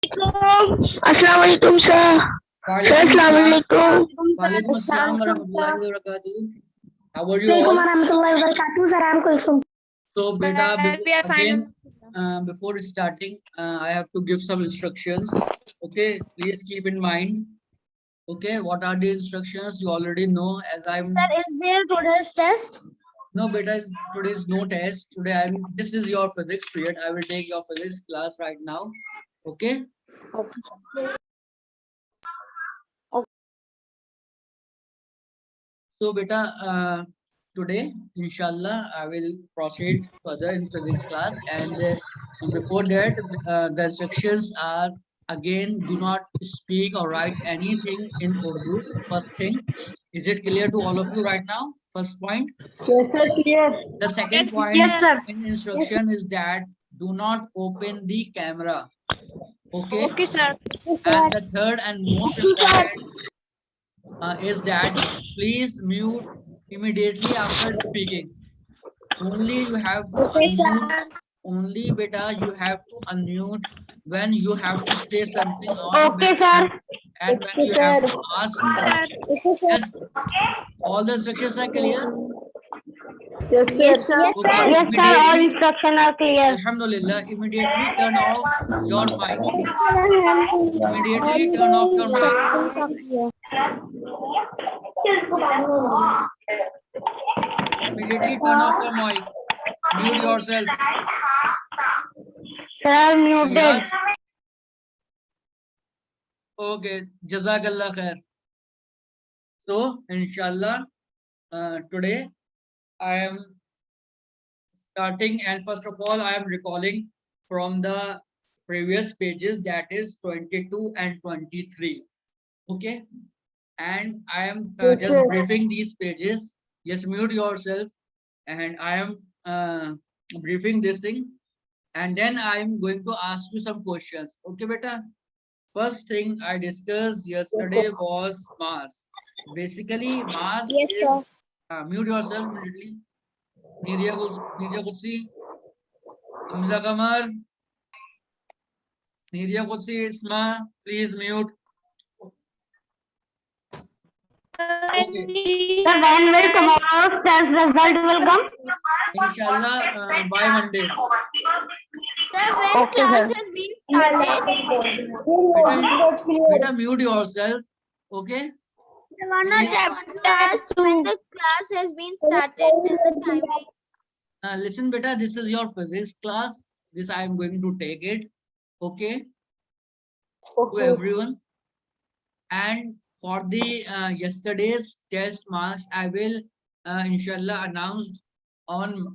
अस्सलाम वालेकुम sir. Sir अस्सलाम वालेकुम। वालेकुम अस्सलाम warahmatullahi wabarakatuh. How are you वालेकुम all? warahmatullahi wabarakatuh sir. I'm Kulsum। So, beta, We are fine. before starting, I have to give some instructions. Okay, please keep in mind. Okay, what are the instructions? You already know. As I'm Sir, is there today's test? no, beta. Today is no test. Today, this is your physics period. I will take your physics class right now. Okay. So, beta, today, inshallah, I will proceed further in physics class. And before that, the instructions are again, do not speak or write anything in Urdu. First thing, is it clear to all of you right now? First point. Yes sir, clear. The second point Yes sir. in instruction is that do not open the camera. Okay. Okay, sir. And the third and most important is that please mute immediately after speaking. Only you have to unmute. Only beta you have to unmute when you have to say something or Okay sir. and when you have to ask something. Yes, all the instructions are clear. Yes sir. Okay, Yes sir, all immediately, instructions are clear. alhamdulillah, immediately turn off your mic. Immediately turn off your mic. Immediately turn off your mic. Mute yourself. Sir, I'm muted. Yes. Okay, Jazakallah khair. So, inshallah, today I am starting, and first of all, I am recalling from the previous pages, that is 22 and 23. Okay, and I am just briefing these pages. Just mute yourself, and I am briefing this thing, and then I am going to ask you some questions. Okay, beta. First thing I discussed yesterday was mass. Basically, mass is mute yourself immediately. Nidia Qudsi, Hamza Kamar, Nidia Qudsi, Isma, please mute. Okay. Sir, when will tomorrow's test result will come? Inshallah, by Monday. Sir, when class has been started? Better mute yourself. Okay. One of chapters when the class has been started till the time. Listen, beta, this is your physics class. This I am going to take it. Okay. To everyone. And for the yesterday's test marks, I will inshallah announced on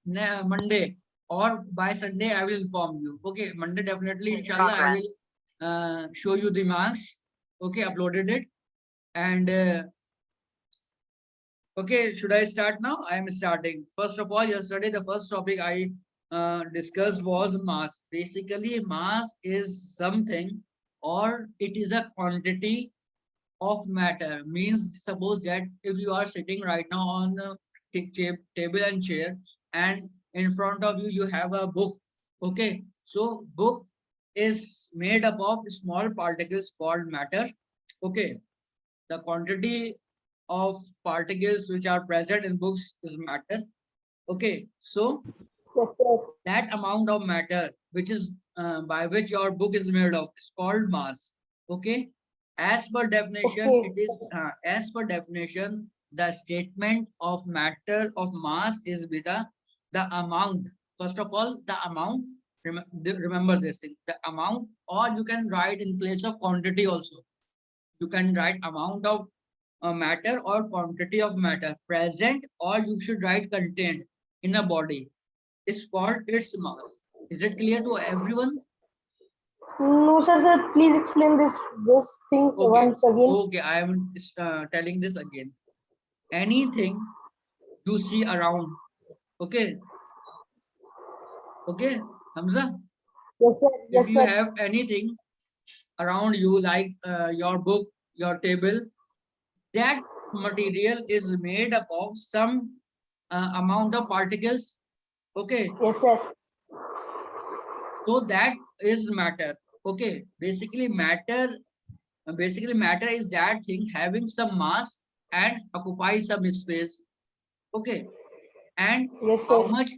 Monday, or by Sunday I will inform you. Okay, Monday definitely inshallah I will show you the marks. Okay, uploaded it. And okay, should I start now? I am starting. First of all, yesterday the first topic I discussed was mass. Basically, mass is something, or it is a quantity of matter. Means, suppose that if you are sitting right now on the table and chair, and in front of you you have a book. Okay, so book is made up of small particles called matter. Okay, the quantity of particles which are present in books is matter. Okay, so that amount of matter which is by which your book is made of is called mass. Okay, as per definition, it is as per definition, the statement of matter of mass is with the amount. First of all, the amount. Remember this thing, the amount, or you can write in place of quantity also. You can write amount of matter or quantity of matter present, or you should write contained in a body. It's called its mass. Is it clear to everyone? No, sir, please explain this thing once again. Okay, I am telling this again. Anything you see around, okay? Okay, Hamza? Yes, sir. If you have anything around you, like your book, your table, that material is made up of some amount of particles. Okay. Yes, sir. So that is matter. Okay, basically matter is that thing having some mass and occupy some space. Okay, and Yes, how sir. much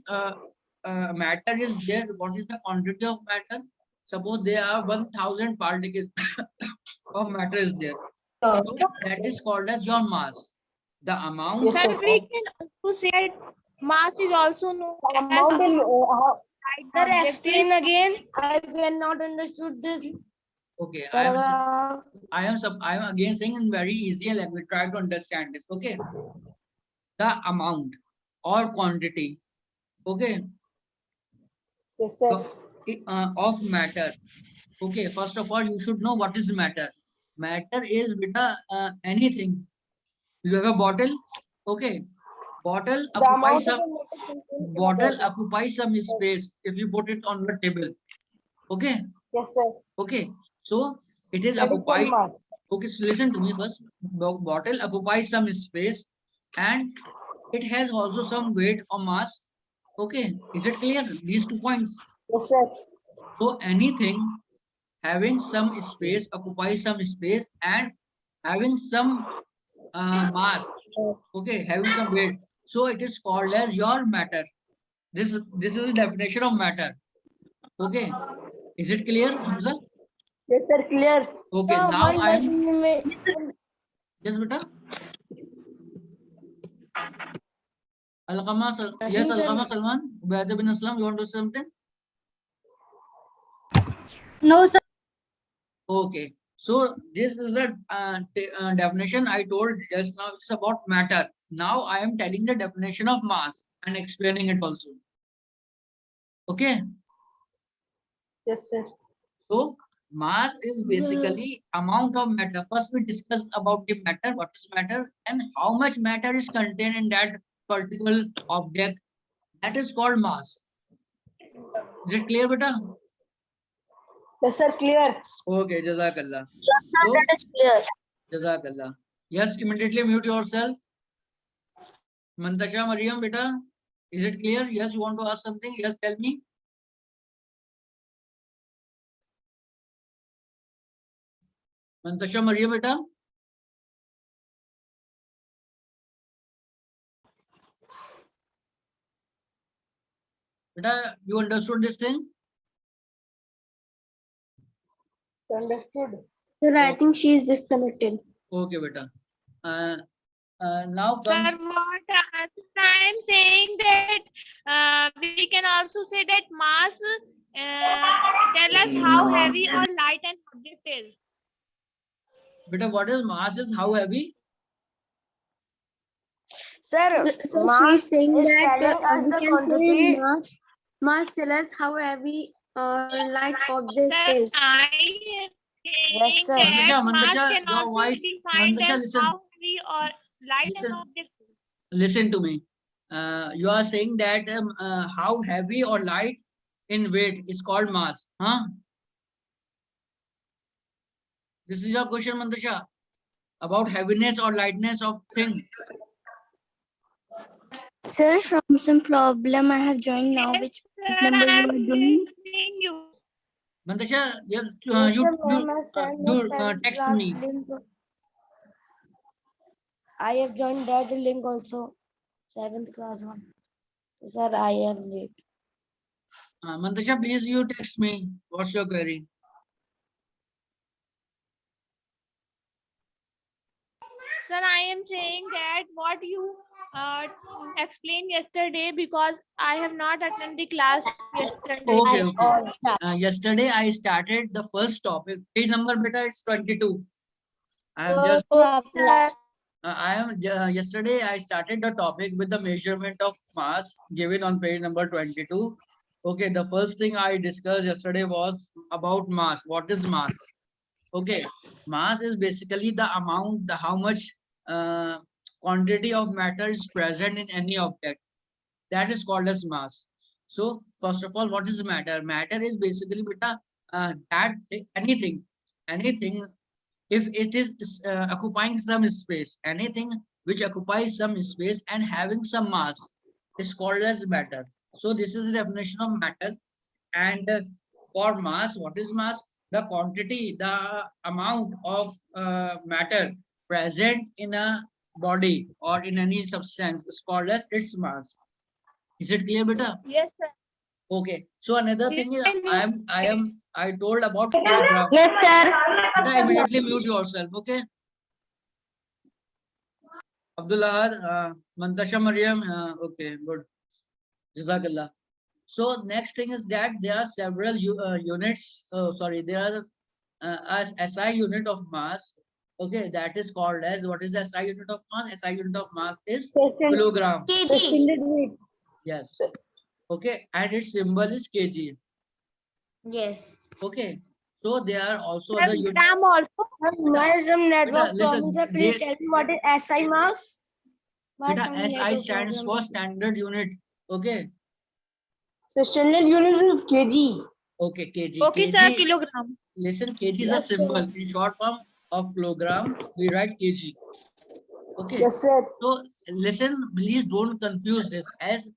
matter is there? What is the quantity of matter? Suppose there are 1000 particles of matter is there. So that is called as your mass. The amount Yes, Sir, sir. we can also say that mass is also known The as amount in Sir, object explain again. I cannot understood this. okay. Paragraph. I am again saying in very easy language. Try to understand this. Okay, the amount or quantity. Okay, yes, sir. of matter. Okay, first of all, you should know what is matter. Matter is beta anything. You have a bottle. Okay, bottle The occupies amount of some the matter contained in a bottle bottle. occupies some space if you put it on the table. Okay, Yes, sir. okay. So it is That is called occupied. mass. Okay, so listen to me first. Bottle occupies some space and it has also some weight or mass. Okay, is it clear? These 2 points. Yes, sir. So anything having some space occupies some space and having some mass. Okay, having some weight. So it is called as your matter. This is the definition of matter. Okay, is it clear, Hamza? Yes, sir. Clear. Okay, Sir, now one I am. definition. Yes, beta. Alqama, yes, Alqama Salman. Ubaid bin Aslam, you want to say something? No, sir. Okay, so this is the definition I told just now. It's about matter. Now I am telling the definition of mass and explaining it also. Okay, Yes, sir. so mass is basically amount of matter. First we discuss about the matter, what is matter and how much matter is contained in that particular object. That is called mass. Is it clear, beta? Yes, sir. Clear. Okay, Jazakallah. Sir, So, that is clear. Jazakallah. Yes, immediately mute yourself. Mantasha Mariam, beta, is it clear? Yes, you want to ask something? Yes, tell me. Mantasha Mariam, beta. Beta, you understood this thing? Understood. Sir, I think she is disconnected. Okay, beta. Now Sir, comes. what I am saying that we can also say that mass tell us how heavy or light an object is. Beta, what is mass? Is how heavy? Sir, So mass she's saying is that telling us we the can say quantity. mass tell us how heavy light object Sir, is. I am Yes, saying sir. that mass Mandasha, can your also voice. be defined Mandasha, as listen. how heavy or light an Listen. object is. Listen to me. You are saying that how heavy or light in weight is called mass. Huh? This is your question, Mandasha. About heaviness or lightness of thing. Sir, from some problem I have joined now. Which Sir, number I you am are doing? listening you. Mandasha, Yes, sir, ma'am, I sent the you seventh text class me. link. I have joined that link also. 7th class one. Sir, I am late. Mandasha, please you text me. What's your query? Sir, I am saying that what you explained yesterday because I have not attended the class yesterday. Okay, okay. Yesterday I started the first topic. Page number beta, it's 22. I am just yesterday I started the topic with the measurement of mass given on page number 22. Okay, the first thing I discussed yesterday was about mass. What is mass? Okay, mass is basically the amount, how much quantity of matter is present in any object. That is called as mass. So first of all, what is matter? Matter is basically beta, anything if it is occupying some space, anything which occupies some space and having some mass is called as matter. So this is the definition of matter. And for mass, what is mass? the quantity, the amount of matter present in a body or in any substance is called as its mass. Is it clear, beta? Yes, sir. Okay. So another Yes, thing is I know. I told about kilogram. Yes, sir. Beta, immediately mute yourself. Okay. Abdullah, Mantasha Mariam. Okay, good. Jazakallah. So next thing is that there are several units. Sorry, there are as SI unit of mass. Okay, that is called as, what is the SI unit of mass? SI unit of mass is kilogram. Suspended weight. Yes. Okay, and its symbol is kg. Yes. Okay, so there are also Sir, other units. gram also. Why is some network listen, problem? Sir, please tell me what is SI mass? Why Beta, some SI network stands problem? for standard unit. Okay. Sustainable unit is kg. Okay, kg. Okay, kg, sir, kilogram. listen, kg is a Yes, sir. symbol. In short form of kilogram, we write kg. Okay. Yes, sir. So listen, please don't confuse this. As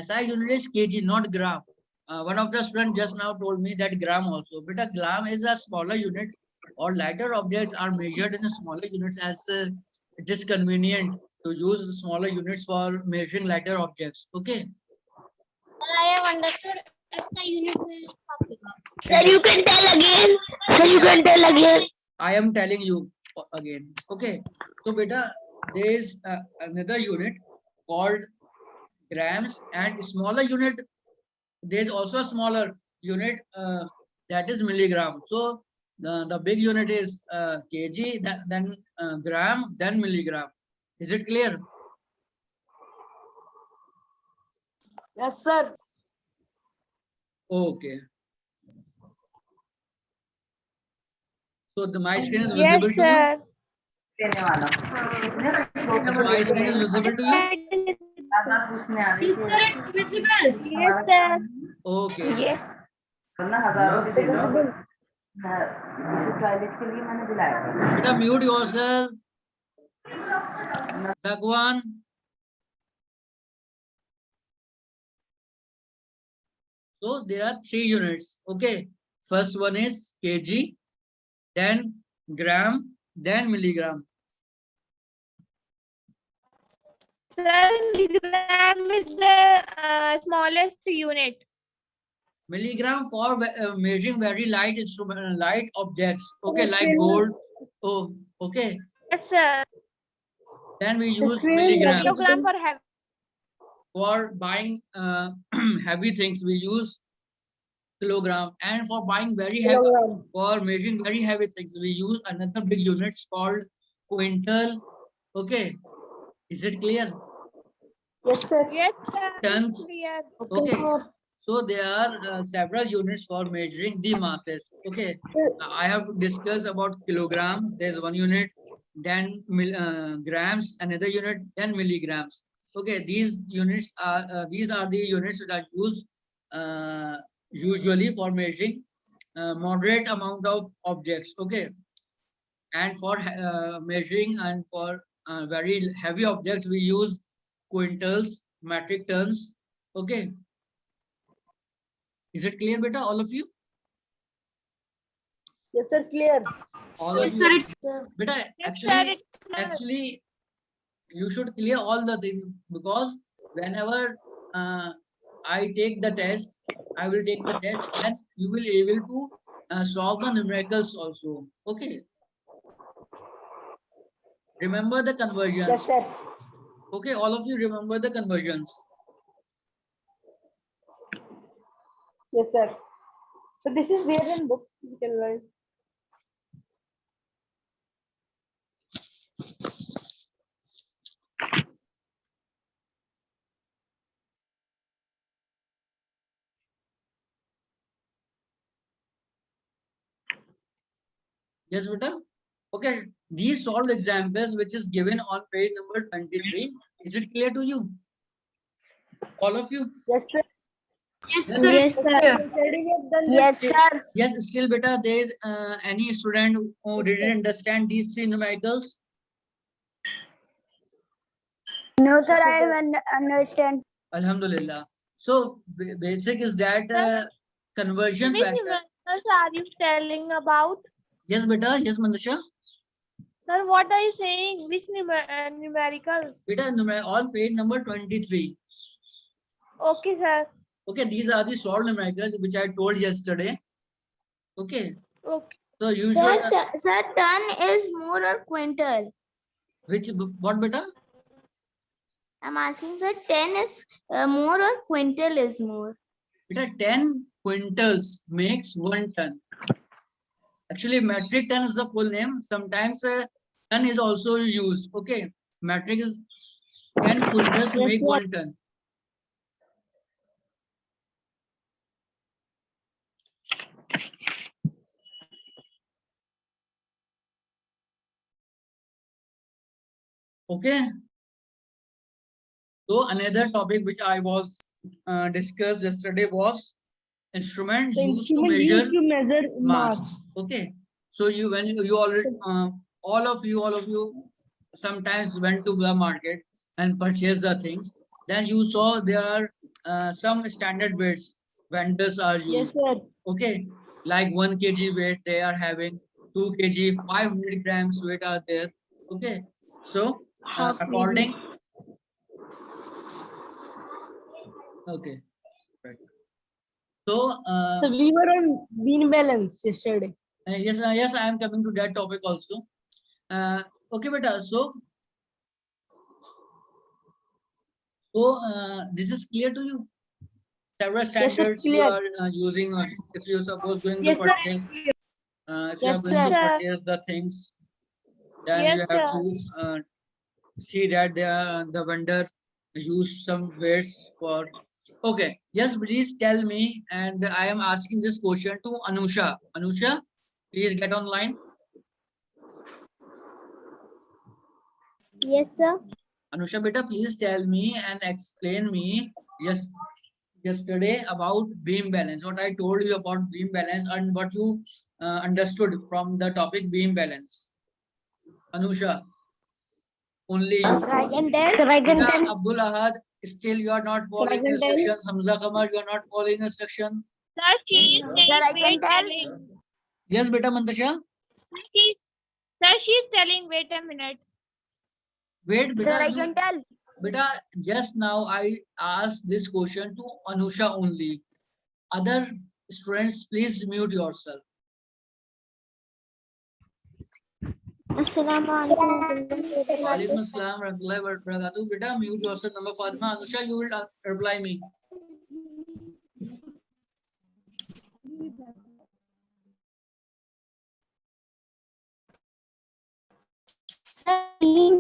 SI unit is kg, not gram. One of the students just now told me that gram also. But a gram is a smaller unit, or lighter objects are measured in smaller units as it is convenient to use smaller units for measuring lighter objects. Okay. I have understood SI unit is Sir, you can tell again. Sir, you can tell again. I am telling you again. Okay. So beta, there is another unit called grams, and smaller unit, there is also a smaller unit that is milligram. So the big unit is kg, then gram, then milligram. Is it clear? Yes, sir. Okay. So my screen is Yes, visible to you. sir. So my screen is visible to you. Yes, sir. Okay. Yes. Beta, mute yourself. Bhagwan. So there are 3 units. Okay. First one is kg, then gram, then milligram. Sir, milligram is the smallest unit. Milligram for measuring very light instrument, light objects. Okay, like gold. Oh, okay. Yes, sir. Then we use screen is milligrams. Kilogram for heavy. For buying heavy things, we use kilogram, and for buying very heavy, Kilogram. for measuring very heavy things, we use another big units called quintal. Okay, is it clear? Yes, sir. Yes, sir. Tons. Clear. Okay, so there are several units for measuring the masses. Okay, I have discussed about kilogram. There's one unit, then grams, another unit, then milligrams. Okay, these units are these are the units that are used usually for measuring moderate amount of objects. Okay, and for measuring and for very heavy objects, we use quintals, metric tons. Okay. Is it clear, beta, all of you? Yes, sir. Clear. All of Yes, you. sir, Beta, Yes, sir. It's clear. actually, you should clear all the things, because whenever I take the test, I will take the test, and you will able to solve the numericals also. Okay. Remember the conversions. Yes, sir. Okay, all of you remember the conversions. Yes, sir. So this is there in book. You can learn. Yes, beta. Okay, these solved examples which is given on page number 23. Is it clear to you? All of you? Yes, sir. Yes, Yes, sir. Yes, sir. Yes, still beta, there is any student who didn't understand these 3 numericals? No, sir, I understand. Alhamdulillah. So basic is that conversion Which factor. number? Sir, are you telling about? Yes, beta. Yes, Mandasha. Sir, what are you saying? Which numericals? Beta, all page number 23. Okay, sir. Okay, these are the solved numericals which I told yesterday. Okay, Okay. so you Sir, should sir, ton is more or quintal? what beta? I'm asking, sir, 10 is more or quintal is more? Beta, 10 quintals makes 1 ton. Actually, metric ton is the full name. Sometimes ton is also used. Okay, metric is 10 quintals Yes, make sir. 1 ton. Okay. So another topic which I was discussed yesterday was instrument The used to instrument measure used to measure mass. mass. Okay, so you already all of you sometimes went to the market and purchased the things. Then you saw there are some standard weights vendors are Yes, used. sir. Okay, like 1 kg weight they are having, 2 kg, 500 grams weight are there. Okay, so Half kg. according. Okay, right. So So we were on bean balance yesterday. yes, I am coming to that topic also. Okay, beta. So this is clear to you. Several Yes, sir, standards you clear. are using. If you suppose going to Yes, sir. purchase, if you are Yes, going to sir. purchase the things, then Yes, you have sir. to see that the vendor use some weights for. Okay, yes, please tell me, and I am asking this question to Anusha. Anusha, please get online. Yes, sir. Anusha, beta, please tell me and explain me yesterday about beam balance. What I told you about beam balance and what you understood from the topic beam balance. Anusha, only you. Sir, I can tell. Sir, I can Beta, tell. Abdul Ahad, still you are not Sir, I following can tell. instructions. Hamza Kamar, you are not following instructions. Sir, she is Sir, I telling, can wait, tell. telling. Yes, beta Mandasha. She, sir, she is telling, wait a minute. Wait, Sir, beta, I you, can tell. beta, just now I asked this question to Anusha only. Other students, please mute yourself. Walaikum Assalam warahmatullahi wabarakatuh. Beta, mute yourself. Number Fatima. Anusha, you will reply me. Beam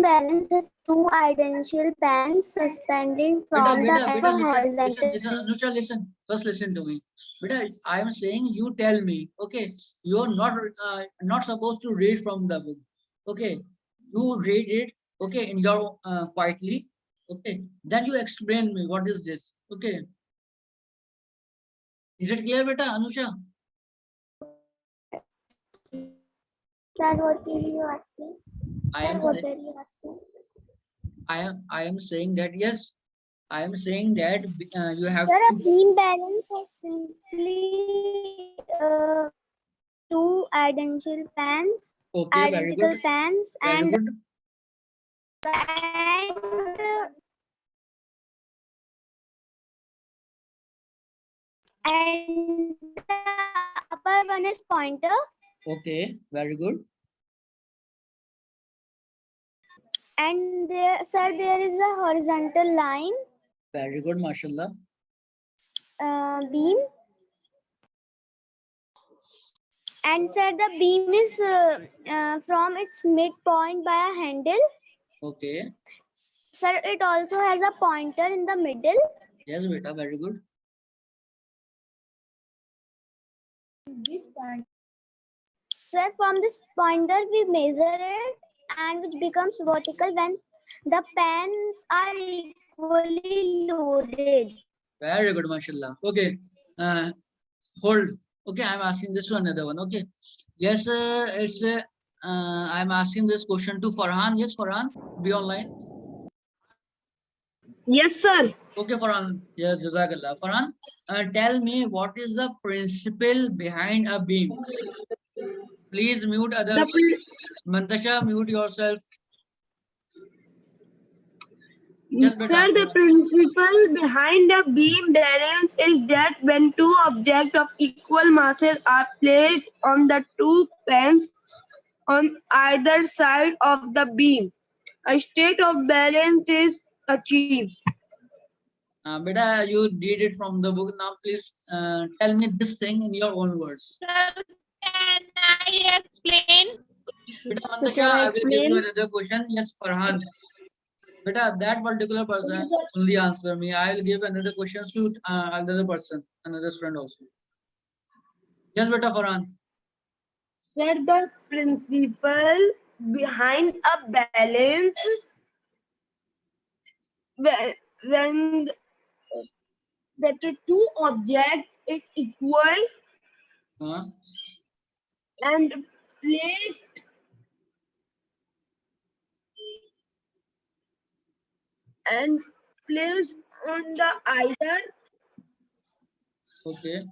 balance is two identical pans suspended from the Beta, listen, horizontal. Anusha, listen. First, listen to me. Beta, I am saying you tell me. Okay, you are not supposed to read from the book. Okay, you read it. Okay, in your quietly. Okay, then you explain me what is this. Okay, is it clear, beta, Anusha? Sir, what are you asking? I am What saying. are you asking? I am saying that yes. I am saying that you have Sir, a to. beam balance is simply two identical pans, Okay, very good. pans, Very good. and the upper one is pointer, Okay, very good. and there, sir, there is a horizontal line Very good, mashallah. beam, and sir, the beam is from its midpoint by a handle. Okay. Sir, it also has a pointer in the middle. Yes, beta, very good. Sir, from this pointer we measure it, and which becomes vertical when the pans are equally loaded. Very good, mashallah. Okay. Hold. Okay, I'm asking this to another one. Okay. Yes, it's I'm asking this question to Farhan. Yes, Farhan, be online. Yes, sir. Okay, Farhan. Yes, Jazakallah. Farhan, tell me what is the principle behind a beam? Please mute other. Mantasha, mute yourself. Yes, beta. Sir, the principle behind the beam balance is that when two objects of equal masses are placed on the two pens on either side of the beam, a state of balance is achieved. Beta, you did it from the book. Now, please tell me this thing in your own words. Sir, can I explain? Beta, So Mantasha, can I I will give you explain? another question. Yes, Farhan. Beta, that particular person only answer me. I will give another question to another person, another student also. Yes, beta, Farhan. Sir, the principle behind a balance when that the two objects is equal Huh? and placed placed on the either Okay.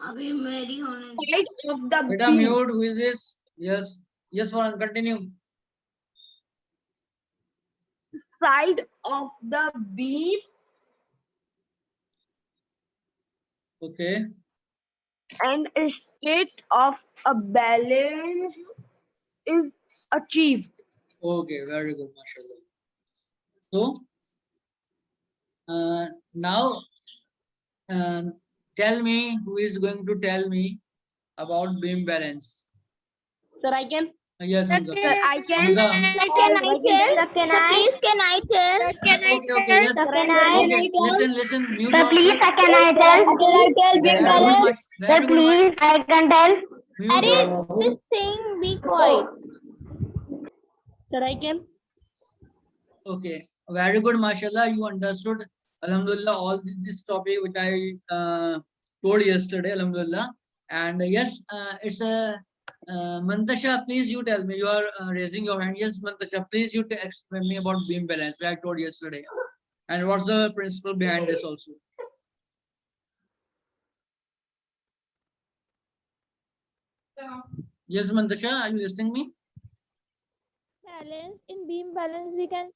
side of the Beta, beam. mute. Who is this? Yes. Yes, Farhan. Continue. Side of the beam Okay. and a state of a balance is achieved. Okay. Very good, mashallah. So, now, uh, tell me who is going to tell me about beam balance. Sir, I can. Yes, Hamza. Sir, I can. Hamza. Can I tell? Can I tell? Sir, can I Okay, okay, yes. Sir, can I? Okay, listen, mute Sir, please, yourself. can I tell? Can I tell beam Very good, balance? very good, Please, I can tell. mute yourself. This thing, be quiet. Sir, I can. Okay, very good, mashallah. You understood, alhamdulillah, all this topic which I told yesterday, alhamdulillah. And yes, it's a Mantasha. Please, you tell me. You are raising your hand. Yes, Mantasha. Please, you explain me about beam balance, which I told yesterday, and what's the principle behind this also. Yes, Mantasha, are you listening me? balance in beam balance we can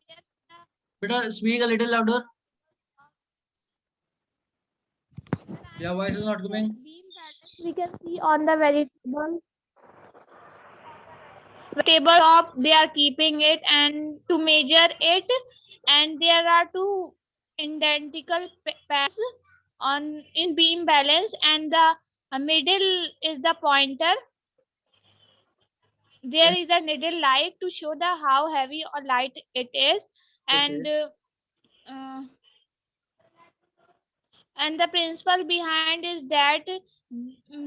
get the Beta, speak a little louder. Your voice is not coming. beam balance we can see on the vegetable top they are keeping it and to measure it, and there are two identical pairs on in beam balance, and the middle is the pointer. There is a needle light to show the how heavy or light it is, and uh, and the principle behind is that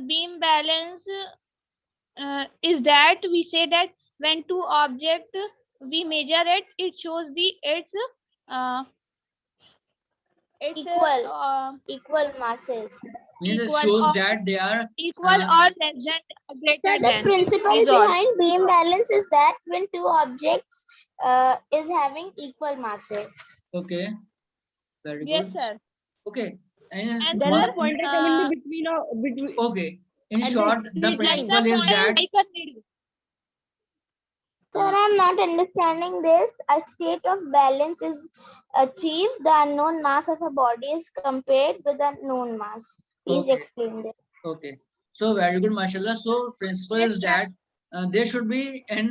beam balance is that we say that when two objects we measure it, it shows the uh, Equal masses. Means it equal shows or that they are equal or less than greater Sir, the than. principle Is all. behind beam balance is that when two objects is having equal masses. okay. Very Yes, good. sir. Okay. And Then one- the pointer come in between. okay. In at the short, the street light. principle is that Like a needle. Sir, I'm not understanding this. A state of balance is achieved. The unknown mass of a body is compared with the known mass. Please Okay. explain this. okay. So very good, mashallah. So principle Yes, is that there should be in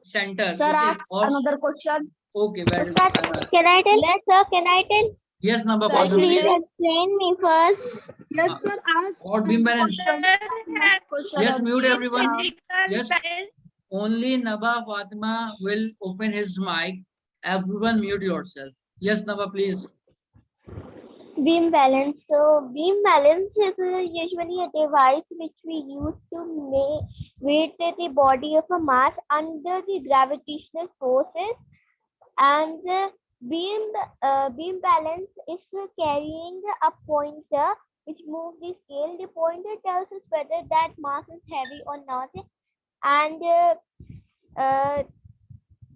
center. Sir, okay, ask or another question. okay, very good. Can I tell? Yes, sir. Can I tell? Yes, number Sir, for please yes. explain me first. Yes, sir. Ask. Or beam balance. Yes, mute everyone. Yes. Only Naba Fatima will open his mic. Everyone mute yourself. Yes, Naba, please. Beam balance. So beam balance is usually a device which we use to weight the body of a mass under the gravitational forces, and beam balance is carrying a pointer which moves the scale. The pointer tells us whether that mass is heavy or not, and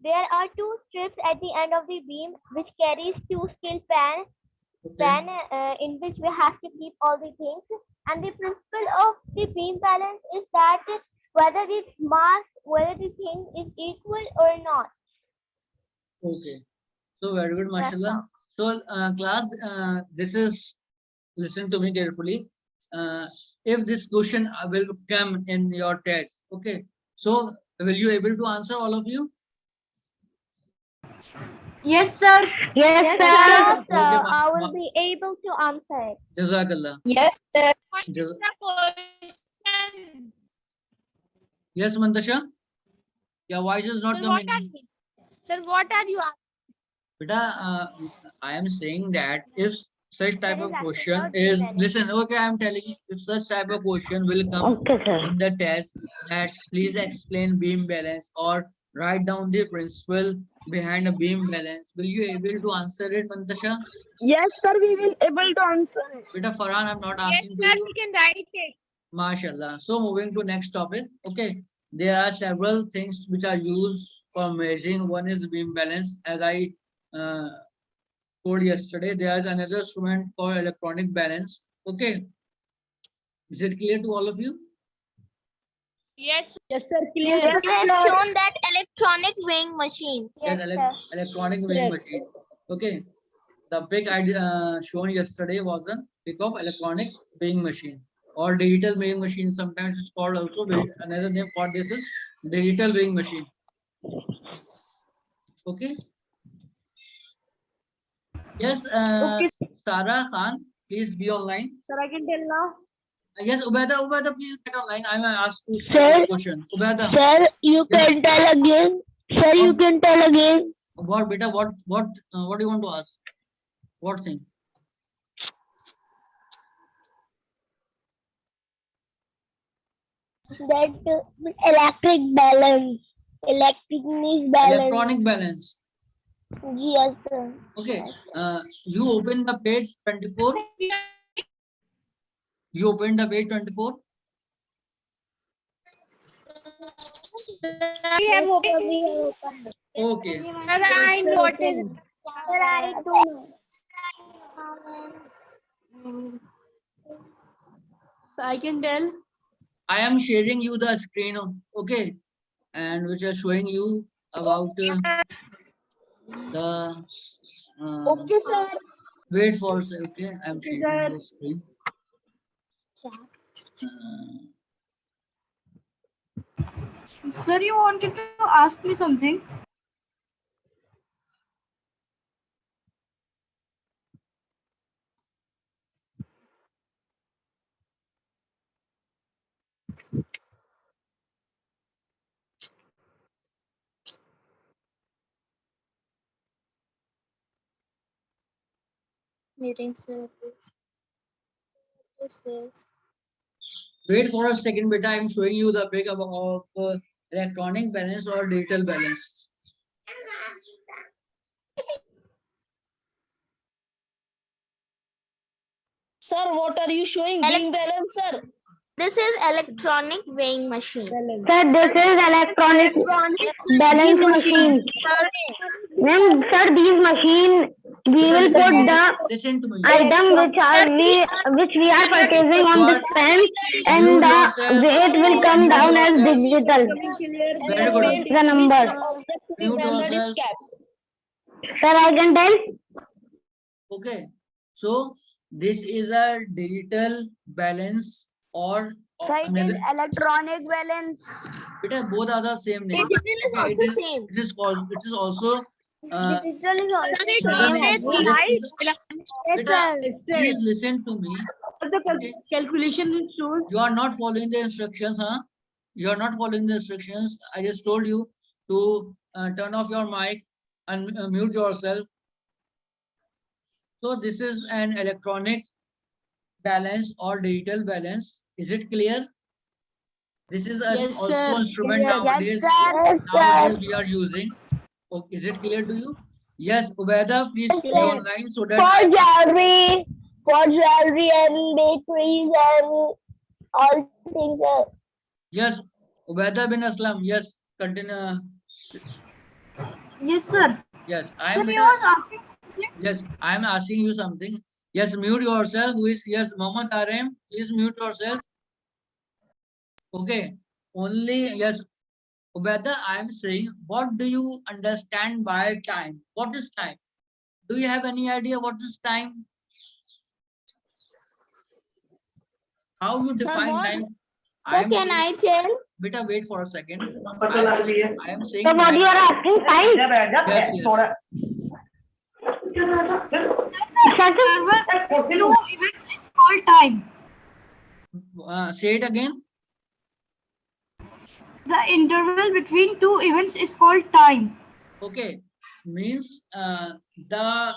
there are two strips at the end of the beam which carries two steel pans Okay. in which we have to keep all the things. And the principle of the beam balance is that whether the thing is equal or not. Okay. So very good, That's mashallah. So class, this is, listen to me carefully. If this question will come in your test, okay. So will you able to answer, all of you? Yes, sir. Yes, sir. Okay, I will be able to answer it. Jazakallah. Yes, sir. What is Jaz- the question? Yes, Mantasha? Your voice is not Sir, what coming. are you? Sir, what are you asking? Beta, I am saying that if such type That of is question about is, balance. listen, okay, I am telling you, if such type of question will come Okay, sir. in the test, that please explain beam balance or write down the principle behind a beam balance, will you able to answer it, Mantasha? Yes, sir. We will able to answer it. Beta Farhan, I'm not Yes, asking to sir, you. we can write it. MashaAllah. So moving to next topic. Okay. There are several things which are used for measuring. One is beam balance. As I told yesterday, there is another instrument called electronic balance. Okay. Is it clear to all of you? Yes, Yes, sir. Yes, Clear. we have shown that electronic weighing machine. Yes, Yes, sir. electronic weighing machine. Okay. The pic I shown yesterday was a pic of electronic weighing machine or digital weighing machine. Sometimes it's called also another name for this is digital weighing machine. Okay. Yes, Sarah Khan, please be online. Sir, I can tell now. Yes, Ubeda, please get online. I may ask you Sir? a question. Ubeda, Sir, you can tell again. Sir, you can tell again. what, beta, what do you want to ask? What thing? That electric balance. Electric means balance. Electronic balance. Yes, sir. Okay. You open the page 24. You open the page 24. We have opened. Okay. sir, I noticed. Sir, I too. So I can tell. I am sharing you the screen. Okay. And which is showing you about the. Okay, sir. Wait for a second. Okay. I am sharing the screen. Sir, you wanted to ask me something? Meeting service. Wait for a second, beta. I'm showing you the pic of electronic balance or digital balance. Sir, what are you showing? Beam balance, sir. This is electronic weighing machine. Sir, this is electronic balance machine. Ma'am, sir, these machine, we Beta, will put the listen to me. item which we are purchasing on this pen, and Mute the yourself. weight will come Mute down as yourself. digital. Very good. The number. Mute yourself. Sir, I can tell. Okay. So this is a digital balance or another. Electronic balance. Beta, both are the same name. Digital is Okay, also same. it is also Digital is also another name. same. Yes, sir. Please listen to me. Okay. Calculation is shown. You are not following the instructions, huh? You are not following the instructions. I just told you to turn off your mic and mute yourself. So this is an electronic balance or digital balance. Is it clear? This is an Yes, also sir. instrument Yes, nowadays. sir. Nowadays we are using. Okay, is it clear to you? Yes, Ubeda, please be online so that For jewelry and bakeries and all things. yes, Ubeda bin Aslam, yes, continue. Yes, sir. Yes, I Sir, am. he was asking. Yes, I am asking you something. Yes, mute yourself. Who is, yes, Mohammed Arem, please mute yourself. Okay. Only, yes, Ubeda, I am saying, what do you understand by time? What is time? Do you have any idea what is time? How you define what? time? Sir, can I tell? Beta, wait for a second. I am saying So what that. you are asking, time? Yes, yes. Two events is called time. Say it again. The interval between two events is called time. Okay, means the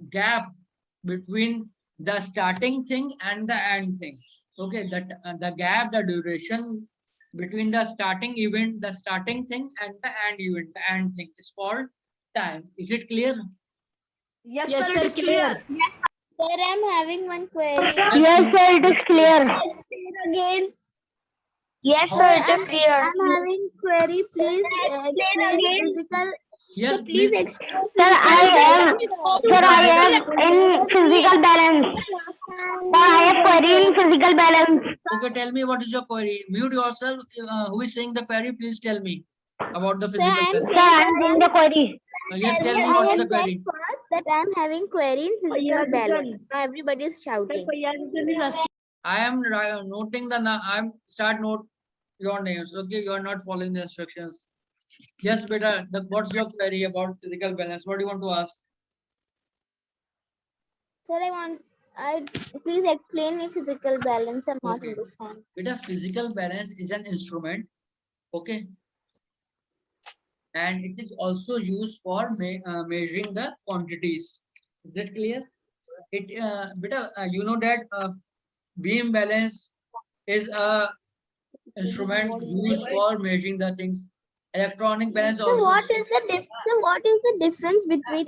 gap between the starting thing and the end thing. Okay, that the gap, the duration between the starting event, the starting thing, and the end event, the end thing is called time. Is it clear? Yes, sir, it is clear. Sir, I'm having one query. Yes, sir, it is yes, clear. Again. Yes, sir, it is clear. I'm having query. Please explain physical. Yes, So please please. explain. Sir, I am in physical balance. Sir, I have query in physical balance. Okay, tell me what is your query. Mute yourself. Who is saying the query? Please tell me about the Sir, physical I'm balance. Sir, I am doing the query. Yes, tell me I what is have the said query. first that I'm having query in physical balance. Now everybody is shouting. I am noting the. I'm start note your names. Okay, you are not following the instructions. Yes, beta. What's your query about physical balance? What do you want to ask? Sir, please explain me physical balance. I'm not Okay. understand. Beta, physical balance is an instrument. Okay. And it is also used for measuring the quantities. Is that clear? Beta, you know that beam balance is a instrument used for measuring the things. Electronic balance So also. what is the difference between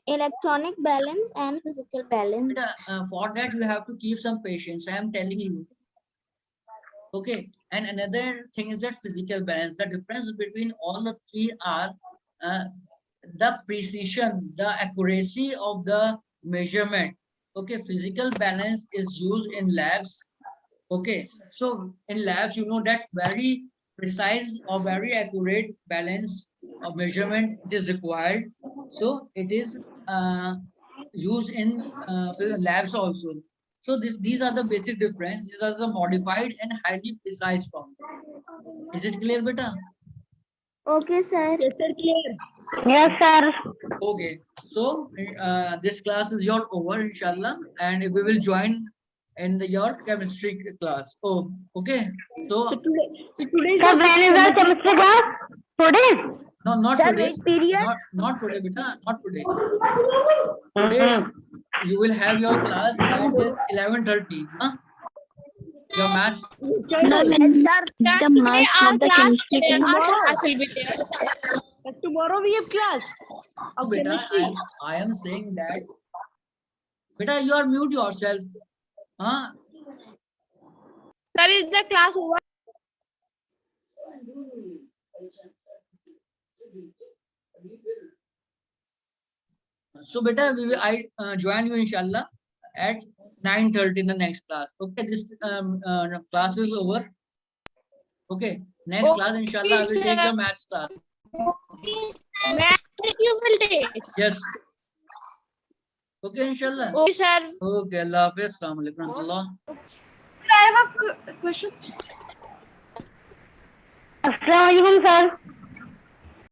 electronic balance and physical balance? Beta, for that you have to keep some patience. I am telling you. Okay, and another thing is that physical balance. The difference between all the three are the precision, the accuracy of the measurement. Okay, physical balance is used in labs. Okay, so in labs, you know that very precise or very accurate balance of measurement it is required. So it is used in labs also. So these are the basic difference. These are the modified and highly precise forms. Is it clear, beta? Okay, sir. Yes, sir. Okay. So this class is your over, inshallah, and we will join in your chemistry class. Oh, okay. So Sir, when is the chemistry class? Today? no, not Sir, today. which period? Not today, beta. Not today. Today you will have your class at is 11:30. Huh? Your maths. Sir, when the mask of the chemistry class. Tomorrow we have class. Beta, I am saying that. Beta, you are mute yourself. Huh? Sir, is the class over? So beta, I join you inshallah at 9:30 in the next class. Okay, this class is over. Okay, next class inshallah I will take your maths class. Math you will take. Yes. Okay, inshallah. Okay, sir. Okay, Allah Hafiz. Assalamu alaikum warahmatullah. I have a question. Assalamualaikum, sir.